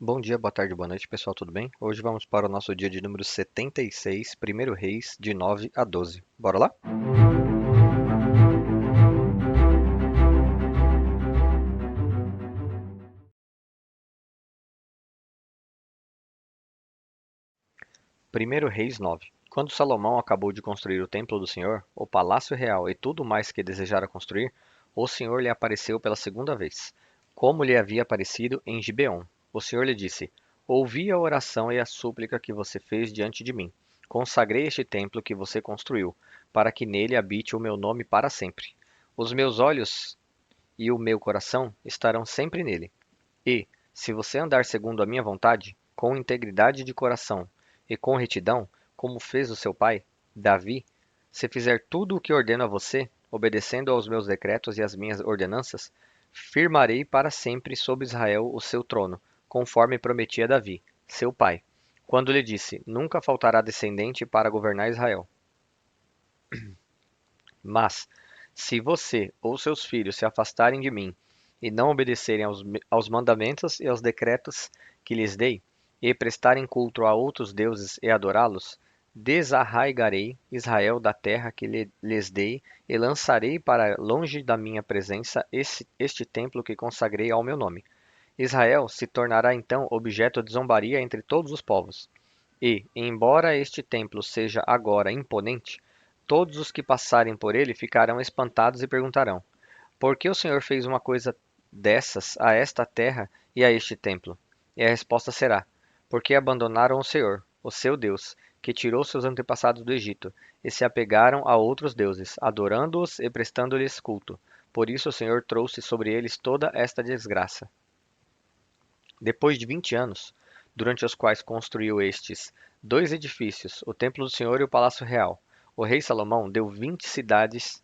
Bom dia, boa tarde, boa noite, pessoal, tudo bem? Hoje vamos para o nosso dia de número 76, Primeiro Reis, de 9 a 12. Bora lá? Primeiro Reis 9. Quando Salomão acabou de construir o templo do Senhor, o palácio real e tudo mais que desejara construir, o Senhor lhe apareceu pela segunda vez, como lhe havia aparecido em Gibeon. O Senhor lhe disse: Ouvi a oração e a súplica que você fez diante de mim. Consagrei este templo que você construiu, para que nele habite o meu nome para sempre. Os meus olhos e o meu coração estarão sempre nele. E, se você andar segundo a minha vontade, com integridade de coração e com retidão, como fez o seu pai, Davi, se fizer tudo o que ordeno a você, obedecendo aos meus decretos e às minhas ordenanças, firmarei para sempre sobre Israel o seu trono, conforme prometi a Davi, seu pai, quando lhe disse: Nunca faltará descendente para governar Israel. Mas, se você ou seus filhos se afastarem de mim e não obedecerem aos mandamentos e aos decretos que lhes dei, e prestarem culto a outros deuses e adorá-los, desarraigarei Israel da terra que lhes dei e lançarei para longe da minha presença este templo que consagrei ao meu nome. Israel se tornará então objeto de zombaria entre todos os povos. E, embora este templo seja agora imponente, todos os que passarem por ele ficarão espantados e perguntarão: Por que o Senhor fez uma coisa dessas a esta terra e a este templo? E a resposta será: Porque abandonaram o Senhor, o seu Deus, que tirou seus antepassados do Egito, e se apegaram a outros deuses, adorando-os e prestando-lhes culto. Por isso o Senhor trouxe sobre eles toda esta desgraça. Depois de 20 anos, durante os quais construiu estes dois edifícios, o Templo do Senhor e o Palácio Real, o rei Salomão deu 20 cidades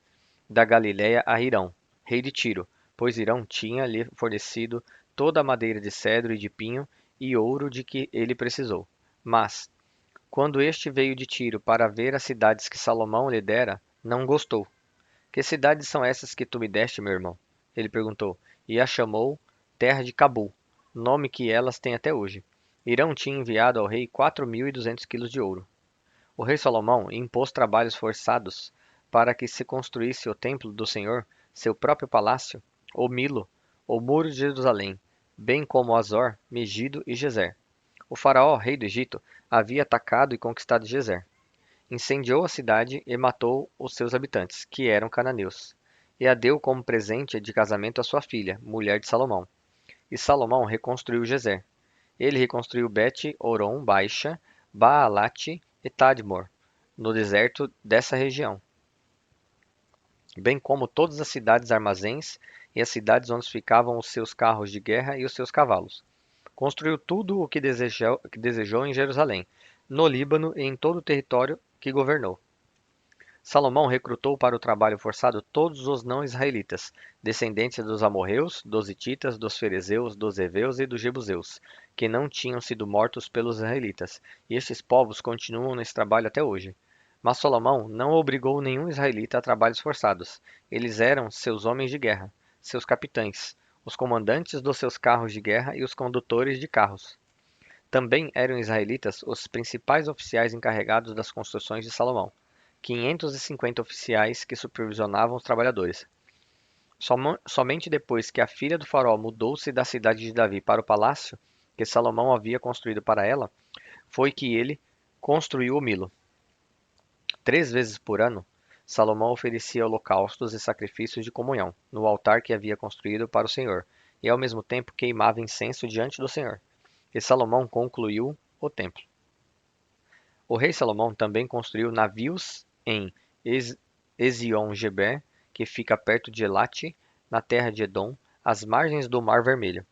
da Galiléia a Hirão, rei de Tiro, pois Hirão tinha-lhe fornecido toda a madeira de cedro e de pinho e ouro de que ele precisou. Mas, quando este veio de Tiro para ver as cidades que Salomão lhe dera, não gostou. Que cidades são essas que tu me deste, meu irmão? Ele perguntou, e a chamou Terra de Cabul, nome que elas têm até hoje. Hirão tinha enviado ao rei 4.200 quilos de ouro. O rei Salomão impôs trabalhos forçados para que se construísse o templo do Senhor, seu próprio palácio, o Milo, o muro de Jerusalém, bem como Azor, Megido e Gezer. O faraó, rei do Egito, havia atacado e conquistado Gezer. Incendiou a cidade e matou os seus habitantes, que eram cananeus, e a deu como presente de casamento à sua filha, mulher de Salomão. E Salomão reconstruiu Gezer. Ele reconstruiu Bet-Horon Baixa, Baalate e Tadmor, no deserto dessa região, bem como todas as cidades armazéns e as cidades onde ficavam os seus carros de guerra e os seus cavalos. Construiu tudo o que desejou em Jerusalém, no Líbano e em todo o território que governou. Salomão recrutou para o trabalho forçado todos os não-israelitas, descendentes dos amorreus, dos hititas, dos ferezeus, dos heveus e dos jebuseus, que não tinham sido mortos pelos israelitas, e estes povos continuam nesse trabalho até hoje. Mas Salomão não obrigou nenhum israelita a trabalhos forçados. Eles eram seus homens de guerra, seus capitães, os comandantes dos seus carros de guerra e os condutores de carros. Também eram israelitas os principais oficiais encarregados das construções de Salomão, 550 oficiais que supervisionavam os trabalhadores. Somente depois que a filha do faraó mudou-se da cidade de Davi para o palácio que Salomão havia construído para ela, foi que ele construiu o Milo. 3 vezes por ano, Salomão oferecia holocaustos e sacrifícios de comunhão no altar que havia construído para o Senhor, e ao mesmo tempo queimava incenso diante do Senhor. E Salomão concluiu o templo. O rei Salomão também construiu navios em Ezion-Geber, que fica perto de Elate, na terra de Edom, às margens do Mar Vermelho.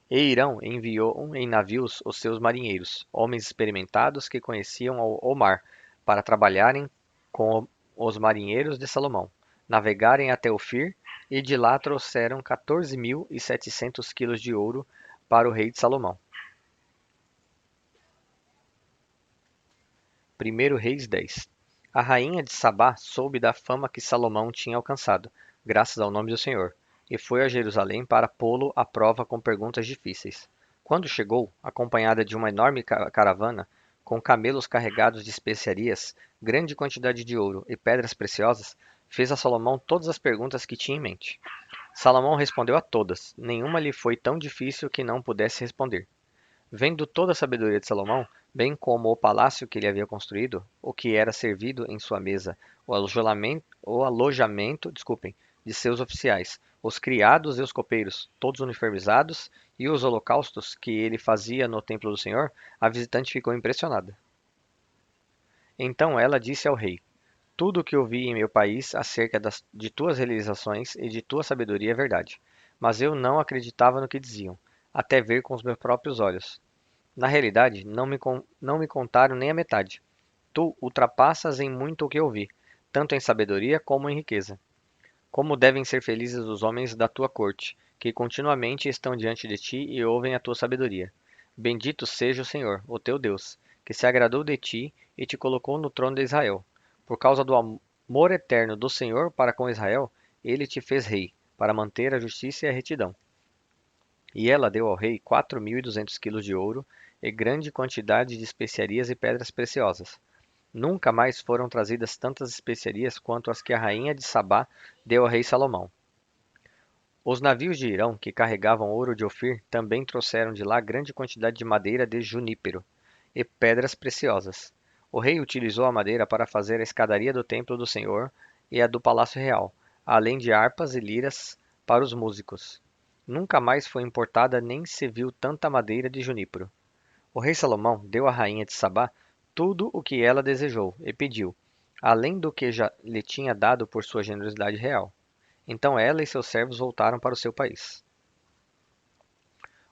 E Irão enviou em navios os seus marinheiros, homens experimentados que conheciam o mar, para trabalharem com os marinheiros de Salomão, navegarem até Ofir, e de lá trouxeram 14.700 quilos de ouro para o rei de Salomão. Primeiro Reis 10. A rainha de Sabá soube da fama que Salomão tinha alcançado, graças ao nome do Senhor, e foi a Jerusalém para pô-lo à prova com perguntas difíceis. Quando chegou, acompanhada de uma enorme caravana, com camelos carregados de especiarias, grande quantidade de ouro e pedras preciosas, fez a Salomão todas as perguntas que tinha em mente. Salomão respondeu a todas, nenhuma lhe foi tão difícil que não pudesse responder. Vendo toda a sabedoria de Salomão, bem como o palácio que ele havia construído, o que era servido em sua mesa, o alojamento, de seus oficiais, os criados e os copeiros, todos uniformizados, e os holocaustos que ele fazia no templo do Senhor, a visitante ficou impressionada. Então ela disse ao rei: Tudo o que ouvi em meu país acerca de tuas realizações e de tua sabedoria é verdade. Mas eu não acreditava no que diziam, até ver com os meus próprios olhos. Na realidade, não me contaram nem a metade. Tu ultrapassas em muito o que ouvi, tanto em sabedoria como em riqueza. Como devem ser felizes os homens da tua corte, que continuamente estão diante de ti e ouvem a tua sabedoria. Bendito seja o Senhor, o teu Deus, que se agradou de ti e te colocou no trono de Israel. Por causa do amor eterno do Senhor para com Israel, ele te fez rei, para manter a justiça e a retidão. E ela deu ao rei 4.200 quilos de ouro e grande quantidade de especiarias e pedras preciosas. Nunca mais foram trazidas tantas especiarias quanto as que a rainha de Sabá deu ao rei Salomão. Os navios de Irão que carregavam ouro de Ofir também trouxeram de lá grande quantidade de madeira de junípero e pedras preciosas. O rei utilizou a madeira para fazer a escadaria do templo do Senhor e a do palácio real, além de harpas e liras para os músicos. Nunca mais foi importada nem se viu tanta madeira de junípero. O rei Salomão deu à rainha de Sabá tudo o que ela desejou e pediu, além do que já lhe tinha dado por sua generosidade real. Então ela e seus servos voltaram para o seu país.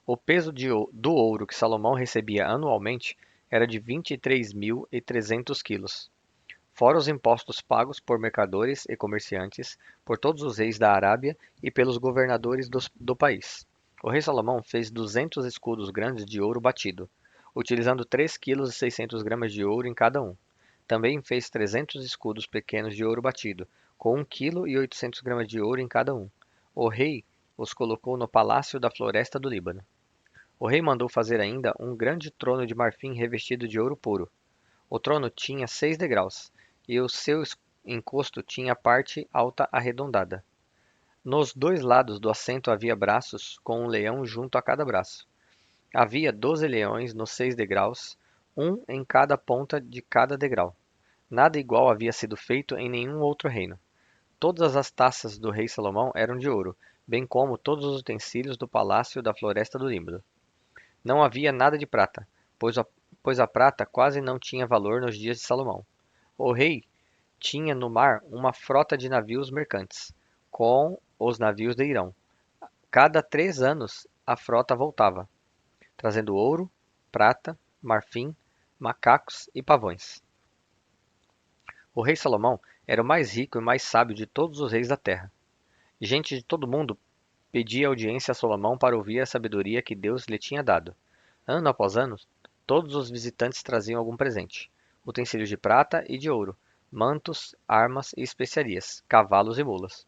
O peso do ouro que Salomão recebia anualmente era de 23.300 quilos, fora os impostos pagos por mercadores e comerciantes, por todos os reis da Arábia e pelos governadores do país. O rei Salomão fez 200 escudos grandes de ouro batido, utilizando 3,6 kg de ouro em cada um. Também fez 300 escudos pequenos de ouro batido, com 1,8 kg de ouro em cada um. O rei os colocou no palácio da floresta do Líbano. O rei mandou fazer ainda um grande trono de marfim revestido de ouro puro. O trono tinha 6 degraus, e o seu encosto tinha a parte alta arredondada. Nos dois lados do assento havia braços, com um leão junto a cada braço. Havia 12 leões nos 6 degraus, um em cada ponta de cada degrau. Nada igual havia sido feito em nenhum outro reino. Todas as taças do rei Salomão eram de ouro, bem como todos os utensílios do palácio da floresta do Líbano. Não havia nada de prata, pois a prata quase não tinha valor nos dias de Salomão. O rei tinha no mar uma frota de navios mercantes, com os navios de Irão. Cada 3 anos a frota voltava, trazendo ouro, prata, marfim, macacos e pavões. O rei Salomão era o mais rico e mais sábio de todos os reis da terra. Gente de todo mundo pedia audiência a Salomão para ouvir a sabedoria que Deus lhe tinha dado. Ano após ano, todos os visitantes traziam algum presente: utensílios de prata e de ouro, mantos, armas e especiarias, cavalos e mulas.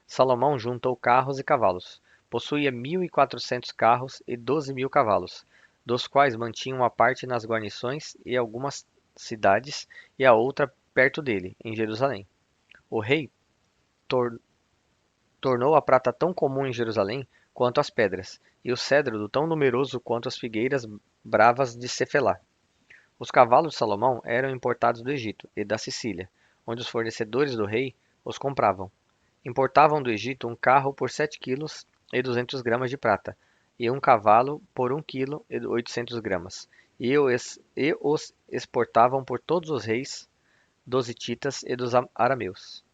Salomão juntou carros e cavalos. Possuía 1.400 carros e 12.000 cavalos, dos quais mantinha uma parte nas guarnições e algumas cidades e a outra perto dele, em Jerusalém. O rei tor- tornou a prata tão comum em Jerusalém quanto as pedras, e o cedro tão numeroso quanto as figueiras bravas de Cefelá. Os cavalos de Salomão eram importados do Egito e da Sicília, onde os fornecedores do rei os compravam. Importavam do Egito um carro por 7 quilos e 200 gramas de prata, e um cavalo por 1,8 kg, e os exportavam por todos os reis dos hititas e dos arameus.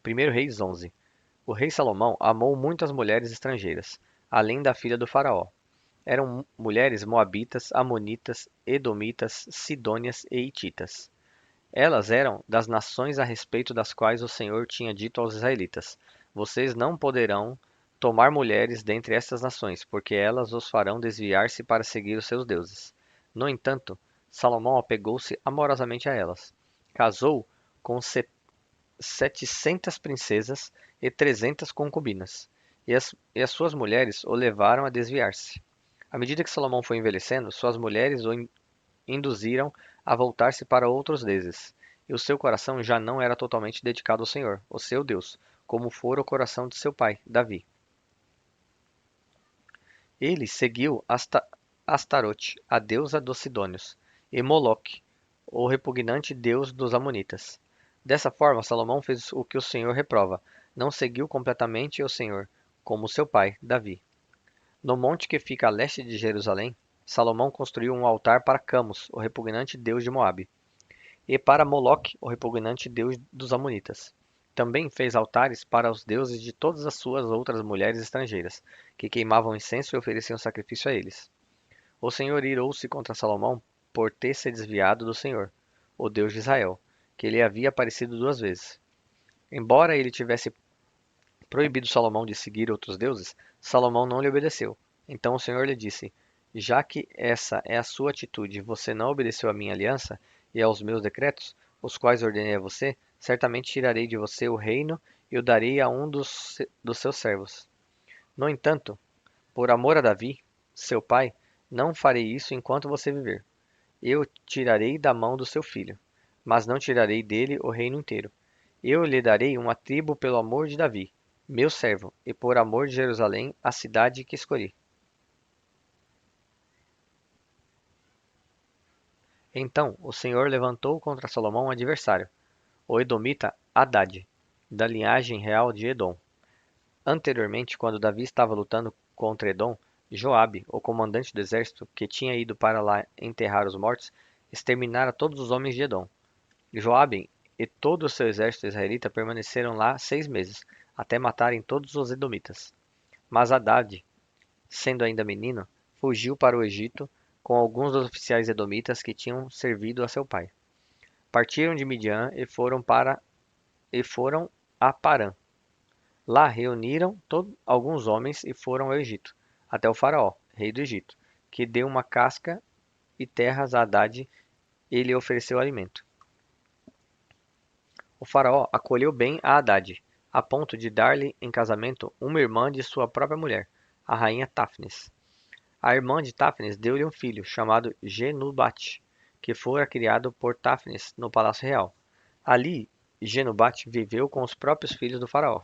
1 Reis 11. O rei Salomão amou muitas mulheres estrangeiras, além da filha do faraó. Eram mulheres moabitas, amonitas, edomitas, sidônias e hititas. Elas eram das nações a respeito das quais o Senhor tinha dito aos israelitas: Vocês não poderão tomar mulheres dentre estas nações, porque elas os farão desviar-se para seguir os seus deuses. No entanto, Salomão apegou-se amorosamente a elas. Casou com 700 princesas e 300 concubinas, e as suas mulheres o levaram a desviar-se. À medida que Salomão foi envelhecendo, suas mulheres o induziram a voltar-se para outros deuses, e o seu coração já não era totalmente dedicado ao Senhor, o seu Deus, como fora o coração de seu pai, Davi. Ele seguiu Astarote, a deusa dos Sidônios, e Moloque, o repugnante deus dos Amonitas. Dessa forma, Salomão fez o que o Senhor reprova, não seguiu completamente o Senhor, como seu pai, Davi. No monte que fica a leste de Jerusalém, Salomão construiu um altar para Camus, o repugnante deus de Moabe, e para Moloque, o repugnante deus dos Amonitas. Também fez altares para os deuses de todas as suas outras mulheres estrangeiras, que queimavam incenso e ofereciam sacrifício a eles. O Senhor irou-se contra Salomão por ter se desviado do Senhor, o Deus de Israel, que lhe havia aparecido 2 vezes. Embora ele tivesse proibido Salomão de seguir outros deuses, Salomão não lhe obedeceu. Então o Senhor lhe disse: Já que essa é a sua atitude, você não obedeceu à minha aliança e aos meus decretos, os quais ordenei a você, certamente tirarei de você o reino e o darei a um dos seus servos. No entanto, por amor a Davi, seu pai, não farei isso enquanto você viver. Eu tirarei da mão do seu filho, mas não tirarei dele o reino inteiro. Eu lhe darei uma tribo pelo amor de Davi, meu servo, e por amor de Jerusalém, a cidade que escolhi. Então o Senhor levantou contra Salomão um adversário, o edomita Hadad, da linhagem real de Edom. Anteriormente, quando Davi estava lutando contra Edom, Joabe, o comandante do exército, que tinha ido para lá enterrar os mortos, exterminara todos os homens de Edom. Joabe e todo o seu exército israelita permaneceram lá 6 meses, até matarem todos os edomitas. Mas Hadad, sendo ainda menino, fugiu para o Egito com alguns dos oficiais edomitas que tinham servido a seu pai. Partiram de Midian e foram a Parã. Lá reuniram alguns homens e foram ao Egito, até o faraó, rei do Egito, que deu uma casca e terras a Hadad e lhe ofereceu alimento. O faraó acolheu bem a Hadad, a ponto de dar-lhe em casamento uma irmã de sua própria mulher, a rainha Táfnis. A irmã de Táfnis deu-lhe um filho, chamado Genubate, que fora criado por Táfnis no palácio real. Ali, Genubate viveu com os próprios filhos do faraó.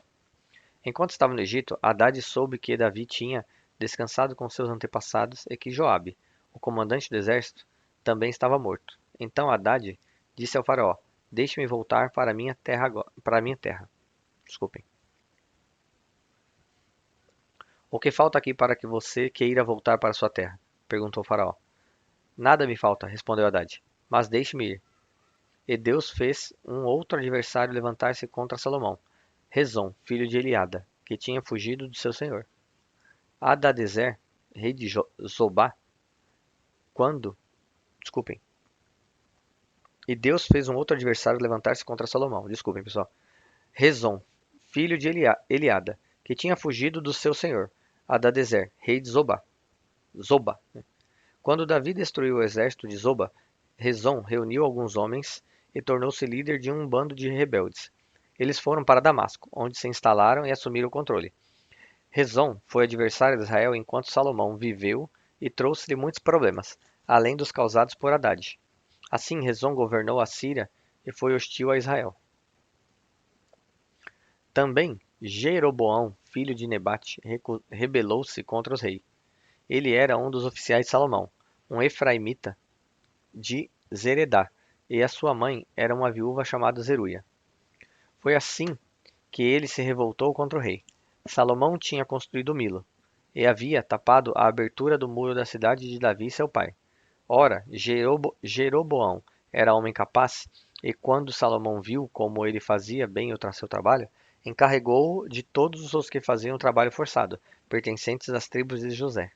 Enquanto estava no Egito, Hadad soube que Davi tinha descansado com seus antepassados e que Joabe, o comandante do exército, também estava morto. Então Hadad disse ao faraó: Deixe-me voltar para minha terra para minha terra. Desculpem. O que falta aqui para que você queira voltar para sua terra? Perguntou o faraó. Nada me falta, respondeu Hadad, mas deixe-me ir. E Deus fez um outro adversário levantar-se contra Salomão, Rezon, filho de Eliada, que tinha fugido do seu senhor. Hadadezer, rei de Zobá, quando... Desculpem. E Deus fez um outro adversário levantar-se contra Salomão. Desculpem, pessoal. Rezon, filho de Eliada, que tinha fugido do seu senhor, Hadadezer, rei de Zobá. Zoba. Quando Davi destruiu o exército de Zoba, Rezon reuniu alguns homens e tornou-se líder de um bando de rebeldes. Eles foram para Damasco, onde se instalaram e assumiram o controle. Rezon foi adversário de Israel enquanto Salomão viveu e trouxe-lhe muitos problemas, além dos causados por Hadad. Assim, Rezon governou a Síria e foi hostil a Israel. Também Jeroboão, filho de Nebate, rebelou-se contra os reis. Ele era um dos oficiais de Salomão, um efraimita de Zeredá, e a sua mãe era uma viúva chamada Zeruia. Foi assim que ele se revoltou contra o rei. Salomão tinha construído Milo, e havia tapado a abertura do muro da cidade de Davi, seu pai. Ora, Jeroboão era homem capaz, e quando Salomão viu como ele fazia bem o seu trabalho, encarregou-o de todos os que faziam trabalho forçado, pertencentes às tribos de José.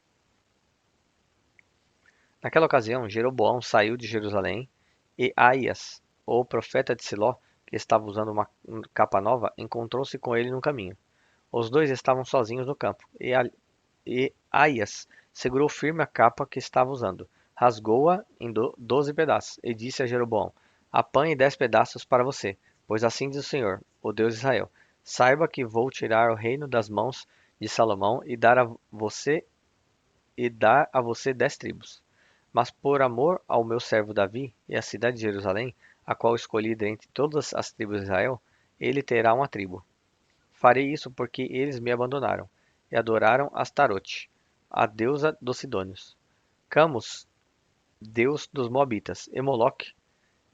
Naquela ocasião, Jeroboão saiu de Jerusalém, e Aias, o profeta de Siló, que estava usando uma capa nova, encontrou-se com ele no caminho. Os dois estavam sozinhos no campo, e Aias segurou firme a capa que estava usando, rasgou-a em 12 pedaços, e disse a Jeroboão: Apanhe 10 pedaços para você, pois assim diz o Senhor, o Deus de Israel: Saiba que vou tirar o reino das mãos de Salomão e dar a você 10 tribos. Mas por amor ao meu servo Davi e à cidade de Jerusalém, a qual escolhi dentre todas as tribos de Israel, ele terá uma tribo. Farei isso porque eles me abandonaram e adoraram Astarote, a deusa dos Sidônios, Camus, deus dos Moabitas, e Moloque,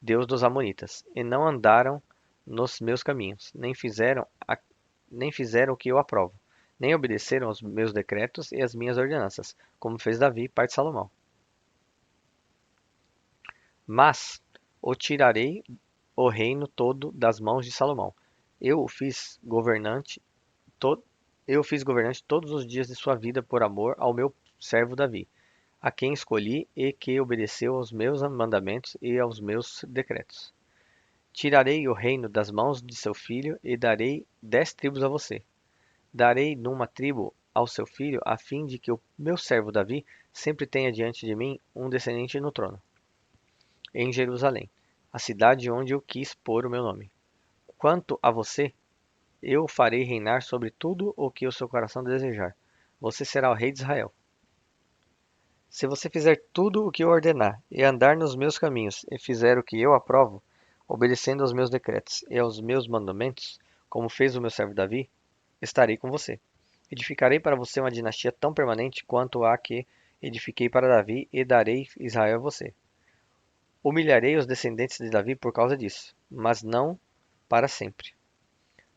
deus dos Amonitas, e não andaram nos meus caminhos, nem fizeram o que eu aprovo, nem obedeceram aos meus decretos e às minhas ordenanças, como fez Davi, pai de Salomão. Mas o tirarei o reino todo das mãos de Salomão. Eu o fiz governante, to- eu o fiz governante todos os dias de sua vida por amor ao meu servo Davi, a quem escolhi e que obedeceu aos meus mandamentos e aos meus decretos. Tirarei o reino das mãos de seu filho e darei 10 tribos a você. Darei numa tribo ao seu filho, a fim de que o meu servo Davi sempre tenha diante de mim um descendente no trono, em Jerusalém, a cidade onde eu quis pôr o meu nome. Quanto a você, eu o farei reinar sobre tudo o que o seu coração desejar. Você será o rei de Israel. Se você fizer tudo o que eu ordenar, e andar nos meus caminhos, e fizer o que eu aprovo, obedecendo aos meus decretos e aos meus mandamentos, como fez o meu servo Davi, estarei com você. Edificarei para você uma dinastia tão permanente quanto a que edifiquei para Davi, e darei Israel a você. Humilharei os descendentes de Davi por causa disso, mas não para sempre.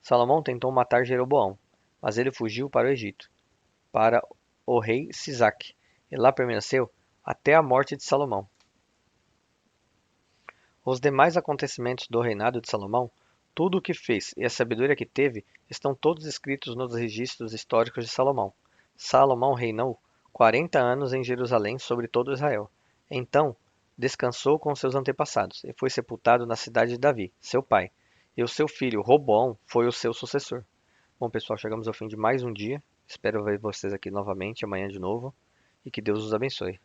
Salomão tentou matar Jeroboão, mas ele fugiu para o Egito, para o rei Sisaque, e lá permaneceu até a morte de Salomão. Os demais acontecimentos do reinado de Salomão, tudo o que fez e a sabedoria que teve, estão todos escritos nos registros históricos de Salomão. Salomão reinou 40 anos em Jerusalém sobre todo Israel. Então, descansou com seus antepassados e foi sepultado na cidade de Davi, seu pai. E o seu filho Roboão foi o seu sucessor. Bom, pessoal, chegamos ao fim de mais um dia. Espero ver vocês aqui novamente amanhã de novo e que Deus os abençoe.